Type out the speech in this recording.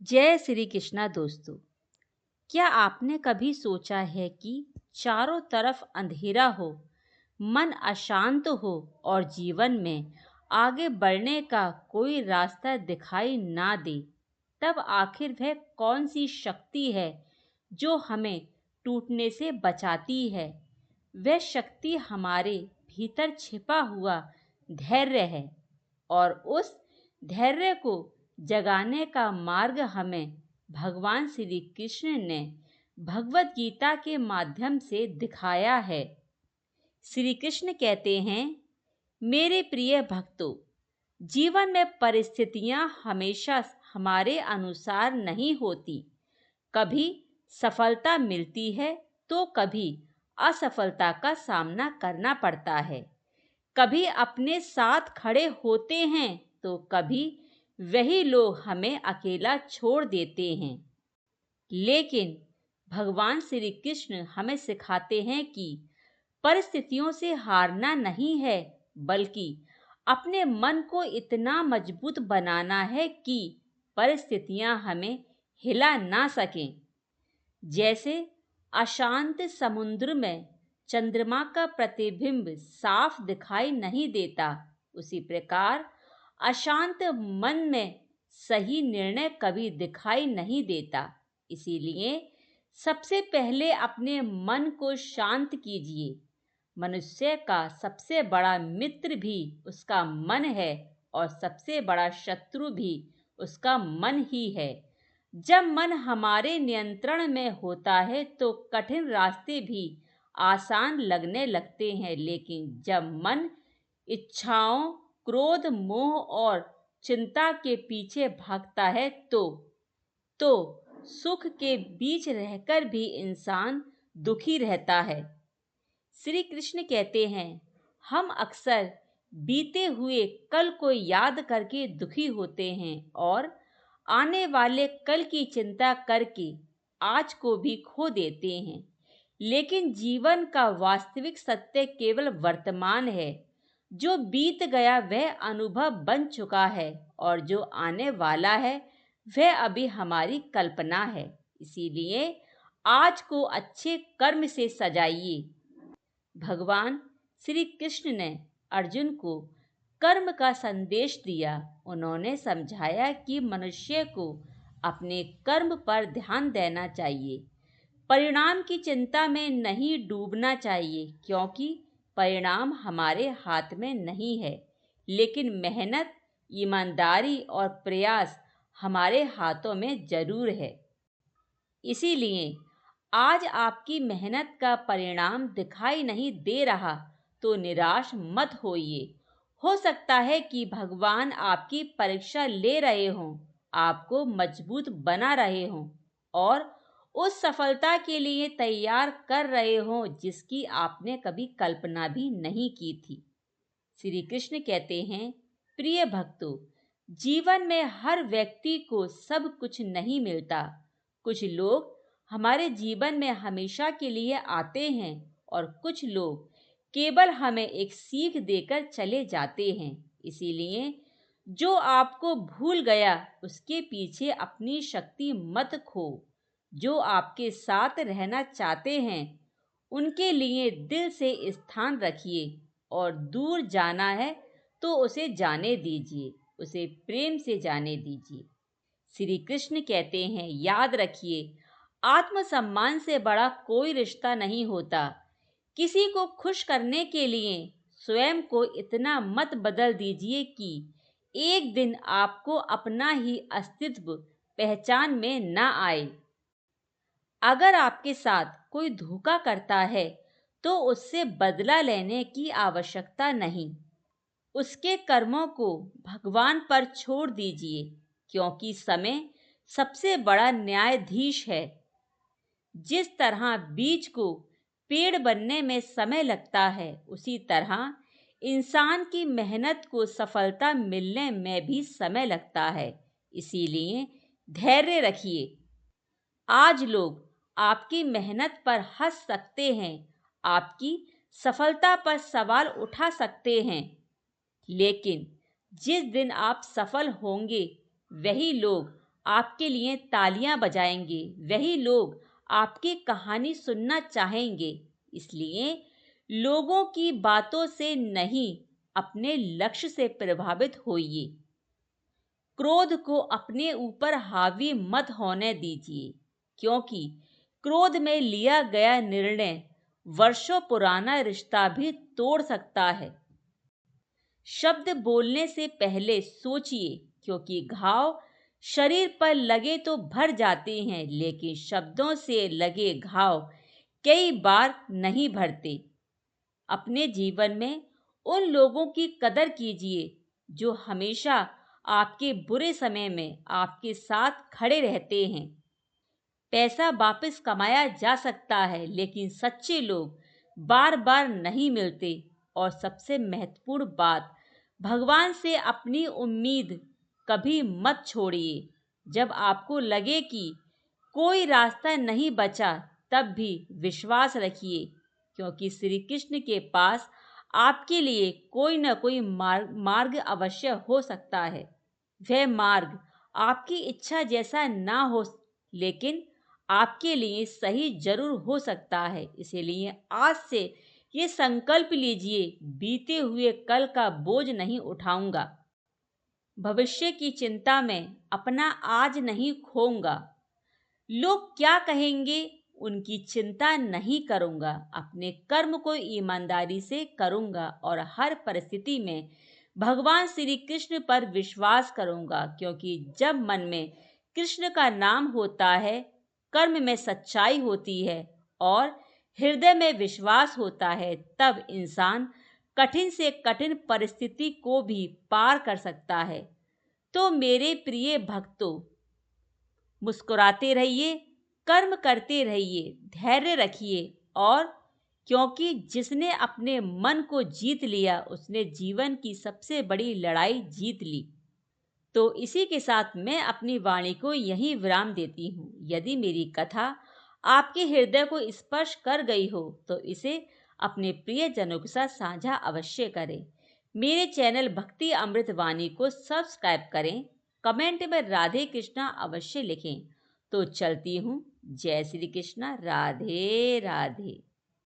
जय श्री कृष्णा दोस्तों। क्या आपने कभी सोचा है कि चारों तरफ अंधेरा हो, मन अशांत हो और जीवन में आगे बढ़ने का कोई रास्ता दिखाई ना दे, तब आखिर वह कौन सी शक्ति है जो हमें टूटने से बचाती है? वह शक्ति हमारे भीतर छिपा हुआ धैर्य है और उस धैर्य को जगाने का मार्ग हमें भगवान श्री कृष्ण ने भगवत गीता के माध्यम से दिखाया है। श्री कृष्ण कहते हैं, मेरे प्रिय भक्तों, जीवन में परिस्थितियां हमेशा हमारे अनुसार नहीं होती। कभी सफलता मिलती है तो कभी असफलता का सामना करना पड़ता है। कभी अपने साथ खड़े होते हैं तो कभी वही लोग हमें अकेला छोड़ देते हैं। लेकिन भगवान श्री कृष्ण हमें सिखाते हैं कि परिस्थितियों से हारना नहीं है, बल्कि अपने मन को इतना मजबूत बनाना है कि परिस्थितियां हमें हिला ना सकें। जैसे अशांत समुद्र में चंद्रमा का प्रतिबिंब साफ दिखाई नहीं देता, उसी प्रकार अशांत मन में सही निर्णय कभी दिखाई नहीं देता। इसीलिए सबसे पहले अपने मन को शांत कीजिए। मनुष्य का सबसे बड़ा मित्र भी उसका मन है और सबसे बड़ा शत्रु भी उसका मन ही है। जब मन हमारे नियंत्रण में होता है तो कठिन रास्ते भी आसान लगने लगते हैं, लेकिन जब मन इच्छाओं, क्रोध, मोह और चिंता के पीछे भागता है तो सुख के बीच रहकर भी इंसान दुखी रहता है। श्री कृष्ण कहते हैं, हम अक्सर बीते हुए कल को याद करके दुखी होते हैं और आने वाले कल की चिंता करके आज को भी खो देते हैं। लेकिन जीवन का वास्तविक सत्य केवल वर्तमान है। जो बीत गया वह अनुभव बन चुका है और जो आने वाला है वह अभी हमारी कल्पना है। इसीलिए आज को अच्छे कर्म से सजाइए। भगवान श्री कृष्ण ने अर्जुन को कर्म का संदेश दिया। उन्होंने समझाया कि मनुष्य को अपने कर्म पर ध्यान देना चाहिए, परिणाम की चिंता में नहीं डूबना चाहिए, क्योंकि परिणाम हमारे हाथ में नहीं है, लेकिन मेहनत, ईमानदारी और प्रयास हमारे हाथों में जरूर है। इसीलिए आज आपकी मेहनत का परिणाम दिखाई नहीं दे रहा तो निराश मत होइए। हो सकता है कि भगवान आपकी परीक्षा ले रहे हों, आपको मजबूत बना रहे हों और उस सफलता के लिए तैयार कर रहे हों जिसकी आपने कभी कल्पना भी नहीं की थी। श्री कृष्ण कहते हैं, प्रिय भक्तों, जीवन में हर व्यक्ति को सब कुछ नहीं मिलता। कुछ लोग हमारे जीवन में हमेशा के लिए आते हैं और कुछ लोग केवल हमें एक सीख देकर चले जाते हैं। इसीलिए जो आपको भूल गया उसके पीछे अपनी शक्ति मत खो। जो आपके साथ रहना चाहते हैं उनके लिए दिल से स्थान रखिए और दूर जाना है तो उसे जाने दीजिए, उसे प्रेम से जाने दीजिए। श्री कृष्ण कहते हैं, याद रखिए, आत्मसम्मान से बड़ा कोई रिश्ता नहीं होता। किसी को खुश करने के लिए स्वयं को इतना मत बदल दीजिए कि एक दिन आपको अपना ही अस्तित्व पहचान में ना आए। अगर आपके साथ कोई धोखा करता है तो उससे बदला लेने की आवश्यकता नहीं। उसके कर्मों को भगवान पर छोड़ दीजिए, क्योंकि समय सबसे बड़ा न्यायाधीश है। जिस तरह बीज को पेड़ बनने में समय लगता है, उसी तरह इंसान की मेहनत को सफलता मिलने में भी समय लगता है। इसीलिए धैर्य रखिए। आज लोग आपकी मेहनत पर हंस सकते हैं, आपकी सफलता पर सवाल उठा सकते हैं, लेकिन जिस दिन आप सफल होंगे वही लोग आपके लिए तालियां बजाएंगे, वही लोग आपकी कहानी सुनना चाहेंगे। इसलिए लोगों की बातों से नहीं, अपने लक्ष्य से प्रभावित होइए। क्रोध को अपने ऊपर हावी मत होने दीजिए, क्योंकि क्रोध में लिया गया निर्णय वर्षों पुराना रिश्ता भी तोड़ सकता है। शब्द बोलने से पहले सोचिए, क्योंकि घाव शरीर पर लगे तो भर जाते हैं, लेकिन शब्दों से लगे घाव कई बार नहीं भरते। अपने जीवन में उन लोगों की कदर कीजिए जो हमेशा आपके बुरे समय में आपके साथ खड़े रहते हैं। पैसा वापस कमाया जा सकता है, लेकिन सच्चे लोग बार बार नहीं मिलते। और सबसे महत्वपूर्ण बात, भगवान से अपनी उम्मीद कभी मत छोड़िए। जब आपको लगे कि कोई रास्ता नहीं बचा, तब भी विश्वास रखिए, क्योंकि श्री कृष्ण के पास आपके लिए कोई न कोई मार्ग अवश्य हो सकता है। वह मार्ग आपकी इच्छा जैसा ना हो, लेकिन आपके लिए सही जरूर हो सकता है। इसीलिए आज से ये संकल्प लीजिए, बीते हुए कल का बोझ नहीं उठाऊंगा, भविष्य की चिंता में अपना आज नहीं खोऊंगा, लोग क्या कहेंगे उनकी चिंता नहीं करूंगा, अपने कर्म को ईमानदारी से करूंगा और हर परिस्थिति में भगवान श्री कृष्ण पर विश्वास करूंगा। क्योंकि जब मन में कृष्ण का नाम होता है, कर्म में सच्चाई होती है और हृदय में विश्वास होता है, तब इंसान कठिन से कठिन परिस्थिति को भी पार कर सकता है। तो मेरे प्रिय भक्तों, मुस्कुराते रहिए, कर्म करते रहिए, धैर्य रखिए, और क्योंकि जिसने अपने मन को जीत लिया, उसने जीवन की सबसे बड़ी लड़ाई जीत ली। तो इसी के साथ मैं अपनी वाणी को यहीं विराम देती हूँ। यदि मेरी कथा आपके हृदय को स्पर्श कर गई हो, तो इसे अपने प्रियजनों के साथ साझा अवश्य करें। मेरे चैनल भक्ति अमृत वाणी को सब्सक्राइब करें, कमेंट में राधे कृष्णा अवश्य लिखें। तो चलती हूँ। जय श्री कृष्णा। राधे राधे।